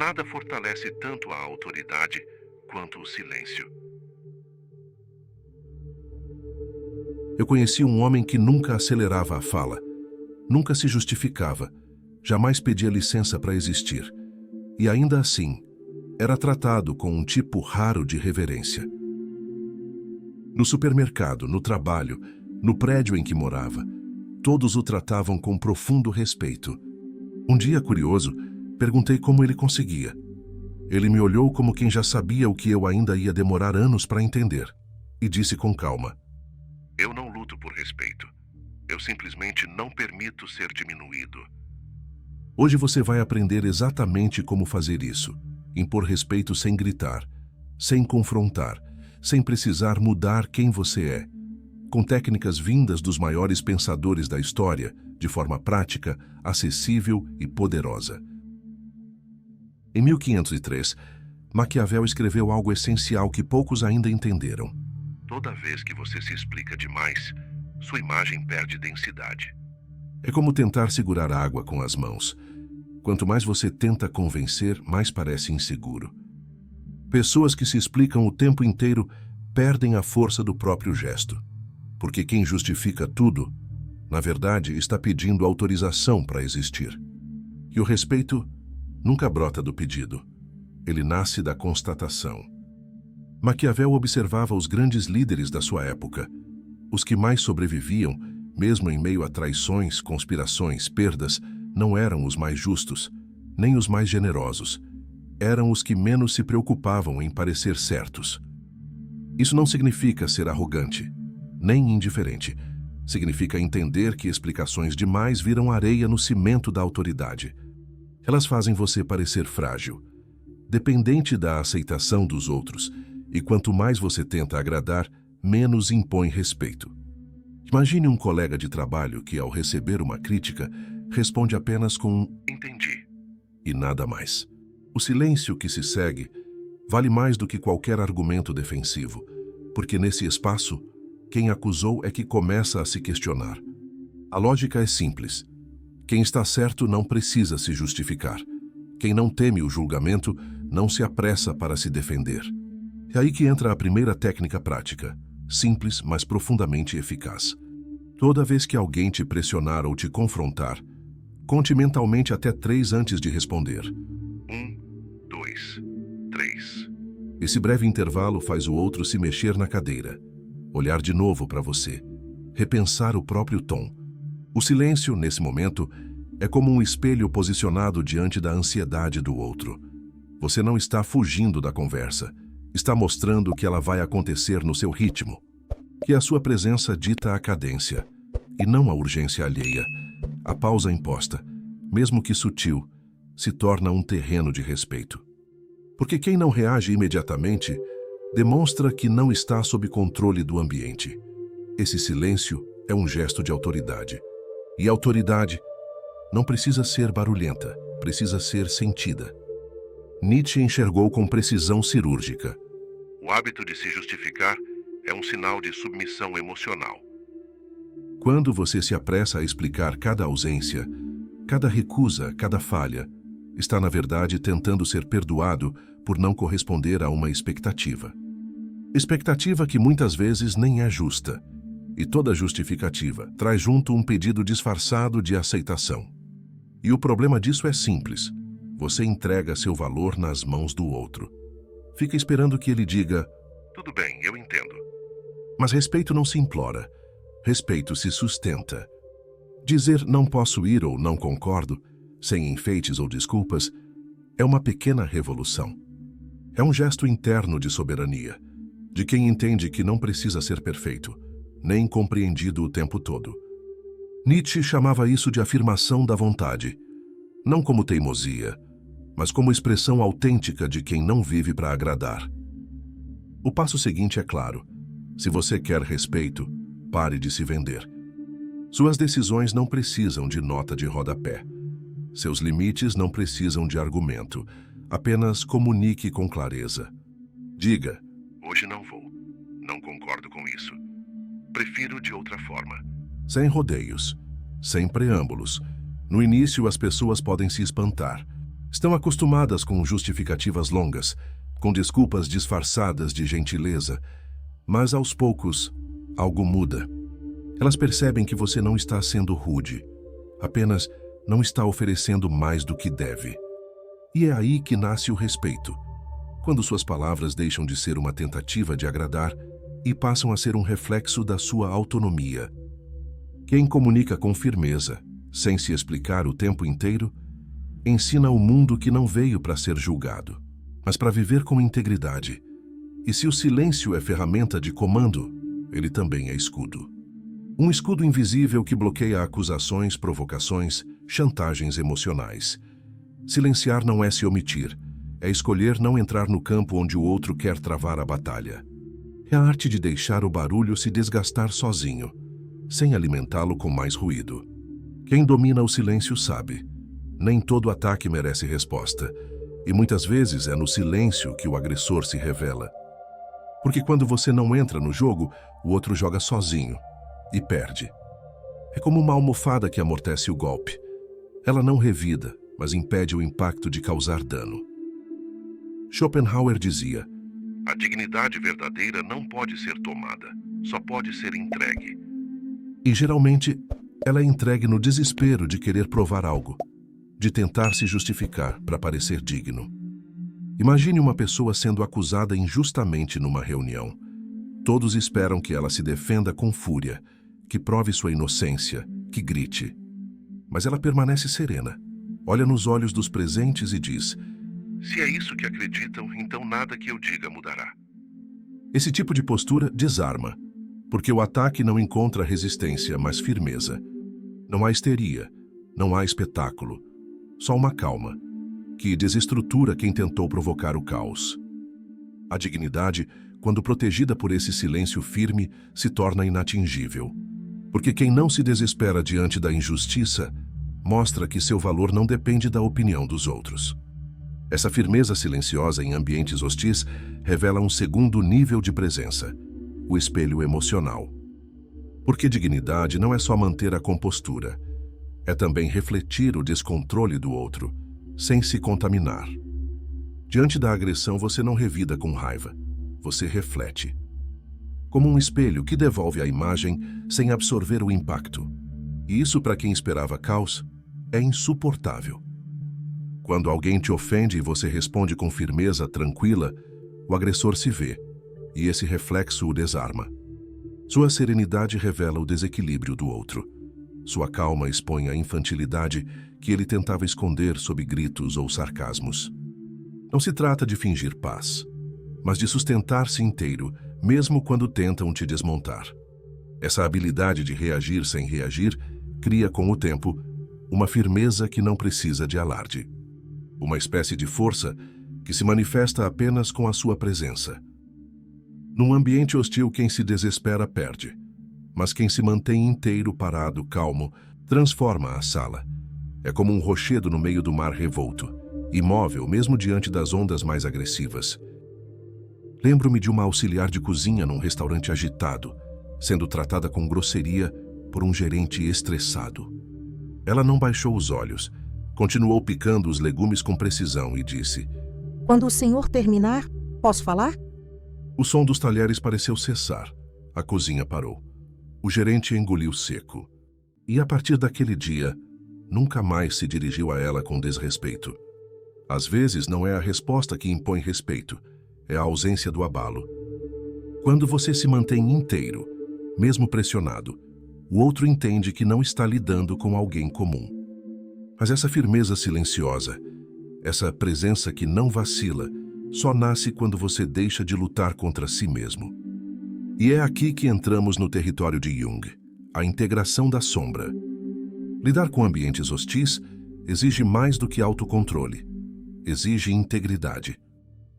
Nada fortalece tanto a autoridade quanto o silêncio. Eu conheci um homem que nunca acelerava a fala, nunca se justificava, jamais pedia licença para existir. E ainda assim, era tratado com um tipo raro de reverência. No supermercado, no trabalho, no prédio em que morava, todos o tratavam com profundo respeito. Um dia, curioso, perguntei como ele conseguia. Ele me olhou como quem já sabia o que eu ainda ia demorar anos para entender, e disse com calma: Eu não luto por respeito. Eu simplesmente não permito ser diminuído. Hoje você vai aprender exatamente como fazer isso. Impor respeito sem gritar, sem confrontar, sem precisar mudar quem você é. Com técnicas vindas dos maiores pensadores da história, de forma prática, acessível e poderosa. Em 1503, Maquiavel escreveu algo essencial que poucos ainda entenderam. Toda vez que você se explica demais, sua imagem perde densidade. É como tentar segurar água com as mãos. Quanto mais você tenta convencer, mais parece inseguro. Pessoas que se explicam o tempo inteiro perdem a força do próprio gesto. Porque quem justifica tudo, na verdade, está pedindo autorização para existir. E o respeito nunca brota do pedido. Ele nasce da constatação. Maquiavel observava os grandes líderes da sua época. Os que mais sobreviviam, mesmo em meio a traições, conspirações, perdas, não eram os mais justos, nem os mais generosos. Eram os que menos se preocupavam em parecer certos. Isso não significa ser arrogante, nem indiferente. Significa entender que explicações demais viram areia no cimento da autoridade. Elas fazem você parecer frágil, dependente da aceitação dos outros, e quanto mais você tenta agradar, menos impõe respeito. Imagine um colega de trabalho que, ao receber uma crítica, responde apenas com um Entendi. e nada mais. O silêncio que se segue vale mais do que qualquer argumento defensivo, porque nesse espaço, quem acusou é que começa a se questionar. A lógica é simples. Quem está certo não precisa se justificar. Quem não teme o julgamento não se apressa para se defender. É aí que entra a primeira técnica prática, simples, mas profundamente eficaz. Toda vez que alguém te pressionar ou te confrontar, conte mentalmente até 3 antes de responder. 1, 2, 3. Esse breve intervalo faz o outro se mexer na cadeira, olhar de novo para você, repensar o próprio tom. O silêncio, nesse momento, é como um espelho posicionado diante da ansiedade do outro. Você não está fugindo da conversa, está mostrando que ela vai acontecer no seu ritmo, que a sua presença dita a cadência, e não a urgência alheia. A pausa imposta, mesmo que sutil, se torna um terreno de respeito. Porque quem não reage imediatamente demonstra que não está sob controle do ambiente. Esse silêncio é um gesto de autoridade. E a autoridade não precisa ser barulhenta, precisa ser sentida. Nietzsche enxergou com precisão cirúrgica. O hábito de se justificar é um sinal de submissão emocional. Quando você se apressa a explicar cada ausência, cada recusa, cada falha, está na verdade tentando ser perdoado por não corresponder a uma expectativa. Expectativa que muitas vezes nem é justa. E toda justificativa traz junto um pedido disfarçado de aceitação. E o problema disso é simples. Você entrega seu valor nas mãos do outro. Fica esperando que ele diga: Tudo bem, eu entendo. Mas respeito não se implora. Respeito se sustenta. Dizer não posso ir ou não concordo, sem enfeites ou desculpas, é uma pequena revolução. É um gesto interno de soberania, de quem entende que não precisa ser perfeito, nem compreendido o tempo todo. Nietzsche chamava isso de afirmação da vontade, não como teimosia, mas como expressão autêntica de quem não vive para agradar. O passo seguinte é claro. Se você quer respeito, pare de se vender. Suas decisões não precisam de nota de rodapé. Seus limites não precisam de argumento. Apenas comunique com clareza. Diga: Hoje não vou. Não concordo com isso. Prefiro de outra forma. Sem rodeios, sem preâmbulos. No início, as pessoas podem se espantar. Estão acostumadas com justificativas longas, com desculpas disfarçadas de gentileza, mas aos poucos, algo muda. Elas percebem que você não está sendo rude, apenas não está oferecendo mais do que deve. E é aí que nasce o respeito, quando suas palavras deixam de ser uma tentativa de agradar e passam a ser um reflexo da sua autonomia. Quem comunica com firmeza, sem se explicar o tempo inteiro, ensina ao mundo que não veio para ser julgado, mas para viver com integridade. E se o silêncio é ferramenta de comando, ele também é escudo. Um escudo invisível que bloqueia acusações, provocações, chantagens emocionais. Silenciar não é se omitir, é escolher não entrar no campo onde o outro quer travar a batalha. É a arte de deixar o barulho se desgastar sozinho, sem alimentá-lo com mais ruído. Quem domina o silêncio sabe. Nem todo ataque merece resposta, e muitas vezes é no silêncio que o agressor se revela. Porque quando você não entra no jogo, o outro joga sozinho e perde. É como uma almofada que amortece o golpe. Ela não revida, mas impede o impacto de causar dano. Schopenhauer dizia: a dignidade verdadeira não pode ser tomada, só pode ser entregue. E geralmente, ela é entregue no desespero de querer provar algo, de tentar se justificar para parecer digno. Imagine uma pessoa sendo acusada injustamente numa reunião. Todos esperam que ela se defenda com fúria, que prove sua inocência, que grite. Mas ela permanece serena, olha nos olhos dos presentes e diz: se é isso que acreditam, então nada que eu diga mudará. Esse tipo de postura desarma, porque o ataque não encontra resistência, mas firmeza. Não há histeria, não há espetáculo, só uma calma, que desestrutura quem tentou provocar o caos. A dignidade, quando protegida por esse silêncio firme, se torna inatingível. Porque quem não se desespera diante da injustiça, mostra que seu valor não depende da opinião dos outros. Essa firmeza silenciosa em ambientes hostis revela um segundo nível de presença, o espelho emocional. Porque dignidade não é só manter a compostura, é também refletir o descontrole do outro, sem se contaminar. Diante da agressão, você não revida com raiva, você reflete. Como um espelho que devolve a imagem sem absorver o impacto. E isso, para quem esperava caos, é insuportável. Quando alguém te ofende e você responde com firmeza tranquila, o agressor se vê, e esse reflexo o desarma. Sua serenidade revela o desequilíbrio do outro. Sua calma expõe a infantilidade que ele tentava esconder sob gritos ou sarcasmos. Não se trata de fingir paz, mas de sustentar-se inteiro, mesmo quando tentam te desmontar. Essa habilidade de reagir sem reagir cria, com o tempo, uma firmeza que não precisa de alarde. Uma espécie de força que se manifesta apenas com a sua presença. Num ambiente hostil, quem se desespera perde. Mas quem se mantém inteiro, parado, calmo, transforma a sala. É como um rochedo no meio do mar revolto, imóvel mesmo diante das ondas mais agressivas. Lembro-me de uma auxiliar de cozinha num restaurante agitado, sendo tratada com grosseria por um gerente estressado. Ela não baixou os olhos, continuou picando os legumes com precisão e disse: quando o senhor terminar, posso falar? O som dos talheres pareceu cessar. A cozinha parou. O gerente engoliu seco. E a partir daquele dia, nunca mais se dirigiu a ela com desrespeito. Às vezes não é a resposta que impõe respeito, é a ausência do abalo. Quando você se mantém inteiro, mesmo pressionado, o outro entende que não está lidando com alguém comum. Mas essa firmeza silenciosa, essa presença que não vacila, só nasce quando você deixa de lutar contra si mesmo. E é aqui que entramos no território de Jung, a integração da sombra. Lidar com ambientes hostis exige mais do que autocontrole. Exige integridade.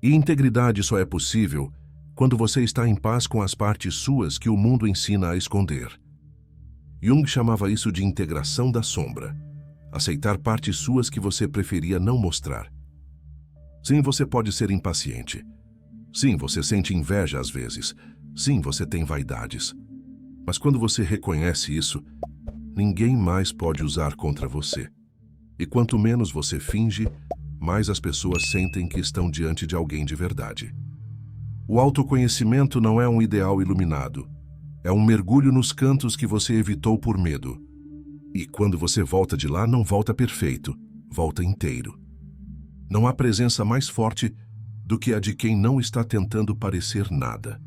E integridade só é possível quando você está em paz com as partes suas que o mundo ensina a esconder. Jung chamava isso de integração da sombra. Aceitar partes suas que você preferia não mostrar. Sim, você pode ser impaciente. Sim, você sente inveja às vezes. Sim, você tem vaidades. Mas quando você reconhece isso, ninguém mais pode usar contra você. E quanto menos você finge, mais as pessoas sentem que estão diante de alguém de verdade. O autoconhecimento não é um ideal iluminado. É um mergulho nos cantos que você evitou por medo. E quando você volta de lá, não volta perfeito, volta inteiro. Não há presença mais forte do que a de quem não está tentando parecer nada.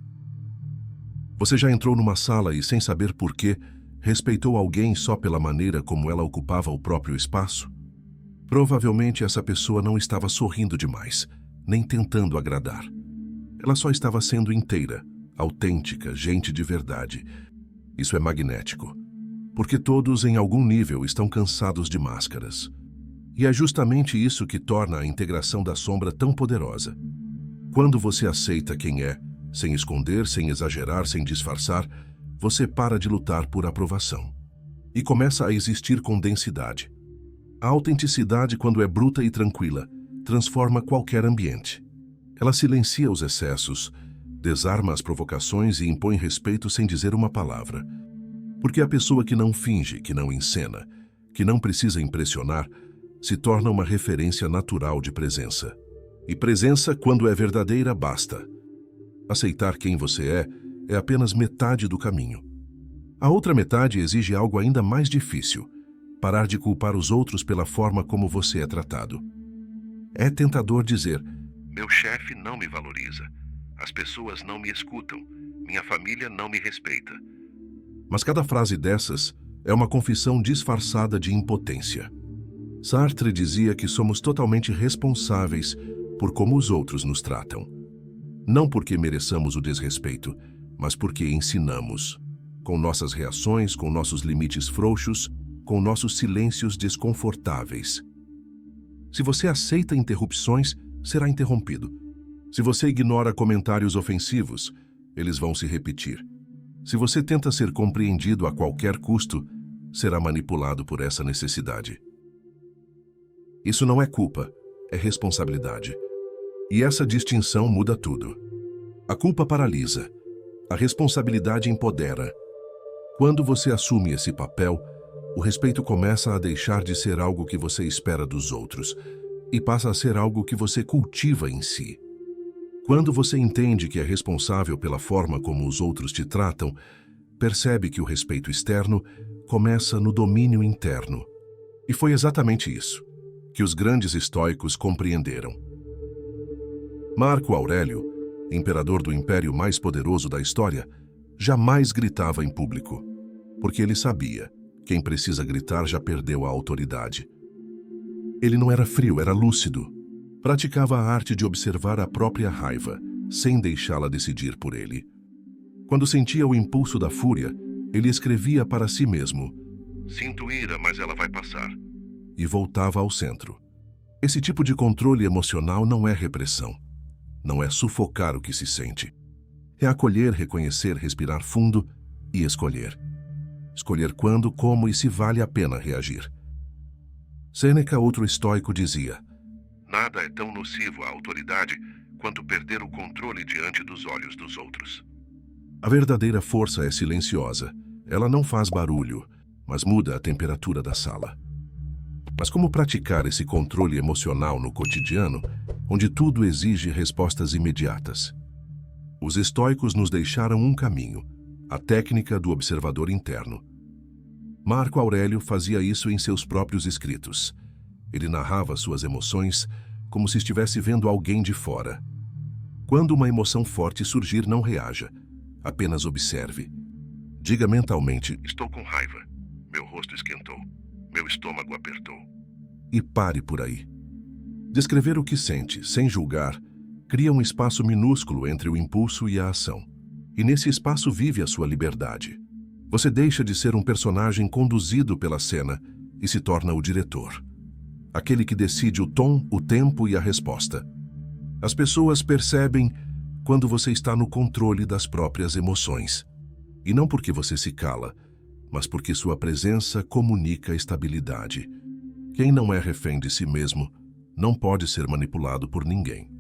Você já entrou numa sala e, sem saber porquê, respeitou alguém só pela maneira como ela ocupava o próprio espaço? Provavelmente essa pessoa não estava sorrindo demais, nem tentando agradar. Ela só estava sendo inteira, autêntica, gente de verdade. Isso é magnético, porque todos em algum nível estão cansados de máscaras. E é justamente isso que torna a integração da sombra tão poderosa. Quando você aceita quem é, sem esconder, sem exagerar, sem disfarçar, você para de lutar por aprovação e começa a existir com densidade. A autenticidade, quando é bruta e tranquila, transforma qualquer ambiente. Ela silencia os excessos, desarma as provocações e impõe respeito sem dizer uma palavra. Porque a pessoa que não finge, que não encena, que não precisa impressionar, se torna uma referência natural de presença. E presença, quando é verdadeira, basta. Aceitar quem você é apenas metade do caminho. A outra metade exige algo ainda mais difícil: parar de culpar os outros pela forma como você é tratado. É tentador dizer: meu chefe não me valoriza, as pessoas não me escutam, minha família não me respeita. Mas cada frase dessas é uma confissão disfarçada de impotência. Sartre dizia que somos totalmente responsáveis por como os outros nos tratam. Não porque mereçamos o desrespeito, mas porque ensinamos. Com nossas reações, com nossos limites frouxos, com nossos silêncios desconfortáveis. Se você aceita interrupções, será interrompido. Se você ignora comentários ofensivos, eles vão se repetir. Se você tenta ser compreendido a qualquer custo, será manipulado por essa necessidade. Isso não é culpa, é responsabilidade. E essa distinção muda tudo. A culpa paralisa. A responsabilidade empodera. Quando você assume esse papel, o respeito começa a deixar de ser algo que você espera dos outros e passa a ser algo que você cultiva em si. Quando você entende que é responsável pela forma como os outros te tratam, percebe que o respeito externo começa no domínio interno. E foi exatamente isso que os grandes estoicos compreenderam. Marco Aurélio, imperador do império mais poderoso da história, jamais gritava em público, porque ele sabia: quem precisa gritar já perdeu a autoridade. Ele não era frio, era lúcido. Praticava a arte de observar a própria raiva, sem deixá-la decidir por ele. Quando sentia o impulso da fúria, ele escrevia para si mesmo: sinto ira, mas ela vai passar. E voltava ao centro. Esse tipo de controle emocional não é repressão. Não é sufocar o que se sente. É acolher, reconhecer, respirar fundo e escolher. Escolher quando, como e se vale a pena reagir. Sêneca, outro estoico, dizia: nada é tão nocivo à autoridade quanto perder o controle diante dos olhos dos outros. A verdadeira força é silenciosa. Ela não faz barulho, mas muda a temperatura da sala. Mas como praticar esse controle emocional no cotidiano, onde tudo exige respostas imediatas? Os estoicos nos deixaram um caminho: a técnica do observador interno. Marco Aurélio fazia isso em seus próprios escritos. Ele narrava suas emoções como se estivesse vendo alguém de fora. Quando uma emoção forte surgir, não reaja, apenas observe. Diga mentalmente: estou com raiva, meu rosto esquentou, meu estômago apertou. E pare por aí. Descrever o que sente, sem julgar, cria um espaço minúsculo entre o impulso e a ação. E nesse espaço vive a sua liberdade. Você deixa de ser um personagem conduzido pela cena e se torna o diretor. Aquele que decide o tom, o tempo e a resposta. As pessoas percebem quando você está no controle das próprias emoções. E não porque você se cala, mas porque sua presença comunica estabilidade. Quem não é refém de si mesmo não pode ser manipulado por ninguém.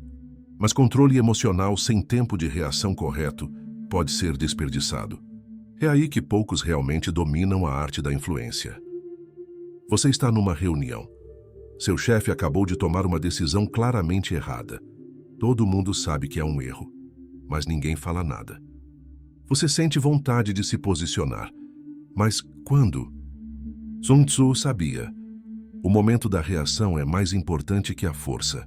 Mas controle emocional sem tempo de reação correto pode ser desperdiçado. É aí que poucos realmente dominam a arte da influência. Você está numa reunião. Seu chefe acabou de tomar uma decisão claramente errada. Todo mundo sabe que é um erro, mas ninguém fala nada. Você sente vontade de se posicionar, mas quando? Sun Tzu sabia. O momento da reação é mais importante que a força.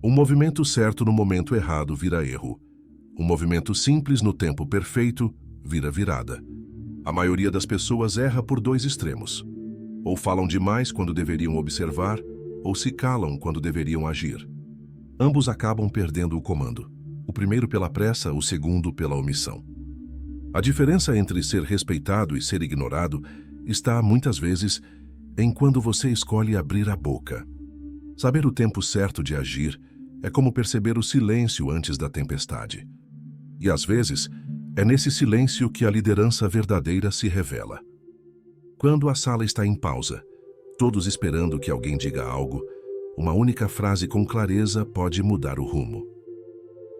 Um movimento certo no momento errado vira erro. Um movimento simples no tempo perfeito vira virada. A maioria das pessoas erra por dois extremos. Ou falam demais quando deveriam observar, ou se calam quando deveriam agir. Ambos acabam perdendo o comando. O primeiro pela pressa, o segundo pela omissão. A diferença entre ser respeitado e ser ignorado está, muitas vezes, em quando você escolhe abrir a boca. Saber o tempo certo de agir é como perceber o silêncio antes da tempestade. E, às vezes, é nesse silêncio que a liderança verdadeira se revela. Quando a sala está em pausa, todos esperando que alguém diga algo, uma única frase com clareza pode mudar o rumo.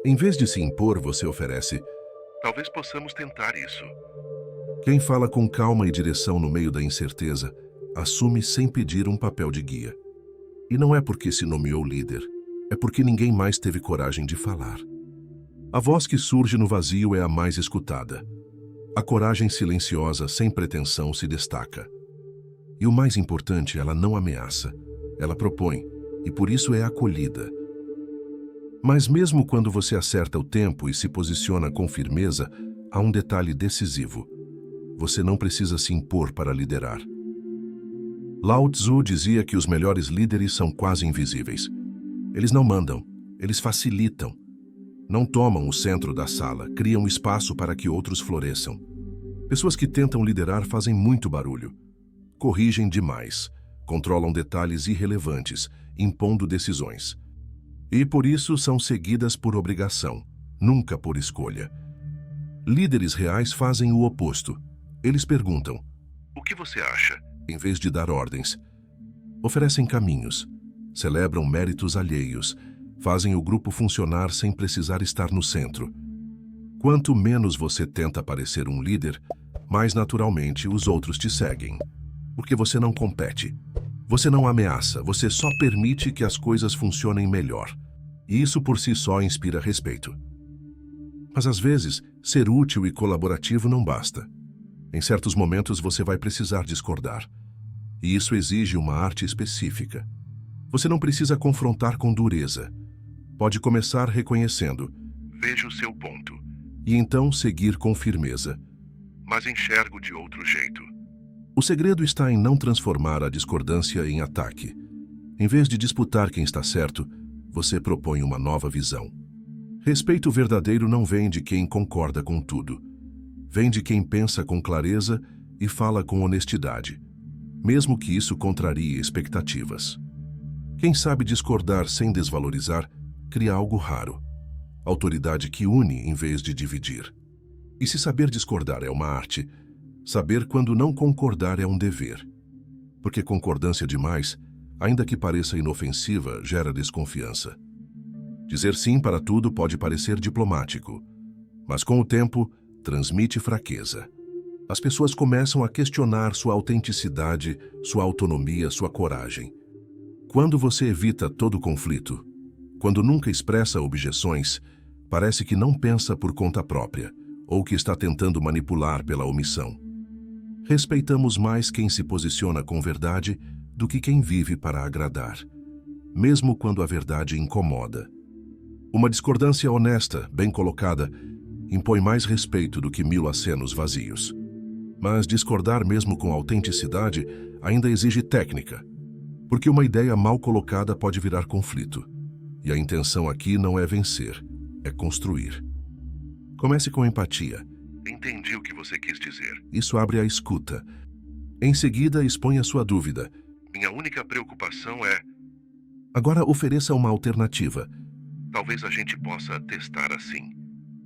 Em vez de se impor, você oferece: Talvez possamos tentar isso. Quem fala com calma e direção no meio da incerteza, assume sem pedir um papel de guia. E não é porque se nomeou líder, é porque ninguém mais teve coragem de falar. A voz que surge no vazio é a mais escutada. A coragem silenciosa, sem pretensão, se destaca. E o mais importante, ela não ameaça, ela propõe, e por isso é acolhida. Mas mesmo quando você acerta o tempo e se posiciona com firmeza, há um detalhe decisivo. Você não precisa se impor para liderar. Lao Tzu dizia que os melhores líderes são quase invisíveis. Eles não mandam, eles facilitam. Não tomam o centro da sala, criam espaço para que outros floresçam. Pessoas que tentam liderar fazem muito barulho. Corrigem demais, controlam detalhes irrelevantes, impondo decisões. E por isso são seguidas por obrigação, nunca por escolha. Líderes reais fazem o oposto. Eles perguntam: O que você acha? Em vez de dar ordens. Oferecem caminhos, celebram méritos alheios, fazem o grupo funcionar sem precisar estar no centro. Quanto menos você tenta parecer um líder, mais naturalmente os outros te seguem. Porque você não compete. Você não ameaça, você só permite que as coisas funcionem melhor. E isso por si só inspira respeito. Mas às vezes, ser útil e colaborativo não basta. Em certos momentos você vai precisar discordar. E isso exige uma arte específica. Você não precisa confrontar com dureza. Pode começar reconhecendo. Vejo o seu ponto, E então seguir com firmeza. mas enxergo de outro jeito. O segredo está em não transformar a discordância em ataque. Em vez de disputar quem está certo, você propõe uma nova visão. Respeito verdadeiro não vem de quem concorda com tudo. Vem de quem pensa com clareza e fala com honestidade, mesmo que isso contrarie expectativas. Quem sabe discordar sem desvalorizar, cria algo raro. Autoridade que une em vez de dividir. E se saber discordar é uma arte, saber quando não concordar é um dever. Porque concordância demais, ainda que pareça inofensiva, gera desconfiança. Dizer sim para tudo pode parecer diplomático, mas com o tempo, transmite fraqueza. As pessoas começam a questionar sua autenticidade, sua autonomia, sua coragem. Quando você evita todo conflito, quando nunca expressa objeções, parece que não pensa por conta própria, ou que está tentando manipular pela omissão. Respeitamos mais quem se posiciona com verdade do que quem vive para agradar, mesmo quando a verdade incomoda. Uma discordância honesta, bem colocada, impõe mais respeito do que 1000 acenos vazios. Mas discordar mesmo com autenticidade ainda exige técnica, porque uma ideia mal colocada pode virar conflito. E a intenção aqui não é vencer, é construir. Comece com empatia. Entendi o que você quis dizer. Isso abre a escuta. Em seguida, exponha sua dúvida. Minha única preocupação é: Agora ofereça uma alternativa. talvez a gente possa testar assim.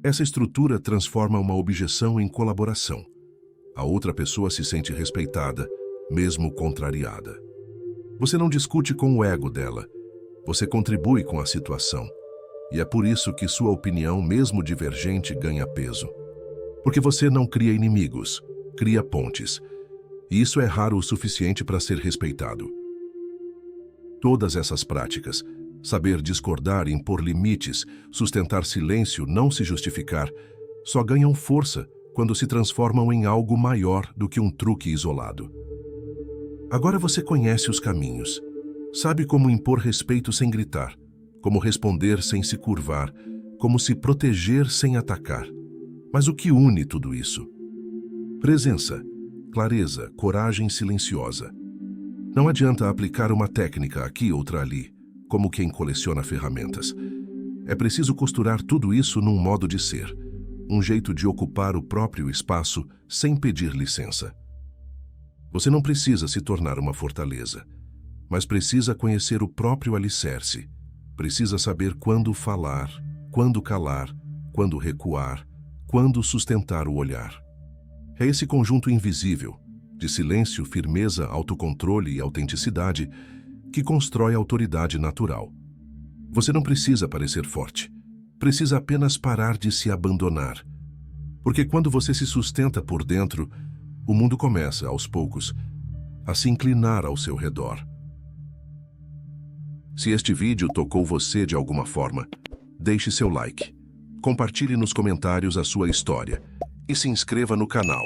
Essa estrutura transforma uma objeção em colaboração. A outra pessoa se sente respeitada, mesmo contrariada. Você não discute com o ego dela. Você contribui com a situação. E é por isso que sua opinião, mesmo divergente, ganha peso. Porque você não cria inimigos, cria pontes. E isso é raro o suficiente para ser respeitado. Todas essas práticas, saber discordar, impor limites, sustentar silêncio, não se justificar, só ganham força quando se transformam em algo maior do que um truque isolado. Agora você conhece os caminhos. Sabe como impor respeito sem gritar, como responder sem se curvar, como se proteger sem atacar. Mas o que une tudo isso? Presença, clareza, coragem silenciosa. Não adianta aplicar uma técnica aqui, outra ali, como quem coleciona ferramentas. É preciso costurar tudo isso num modo de ser, um jeito de ocupar o próprio espaço sem pedir licença. Você não precisa se tornar uma fortaleza, mas precisa conhecer o próprio alicerce. Precisa saber quando falar, quando calar, quando recuar, quando sustentar o olhar. É esse conjunto invisível, de silêncio, firmeza, autocontrole e autenticidade, que constrói autoridade natural. Você não precisa parecer forte. Precisa apenas parar de se abandonar. Porque quando você se sustenta por dentro, o mundo começa, aos poucos, a se inclinar ao seu redor. Se este vídeo tocou você de alguma forma, deixe seu like, compartilhe nos comentários a sua história e se inscreva no canal.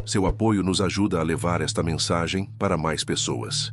Seu apoio nos ajuda a levar esta mensagem para mais pessoas.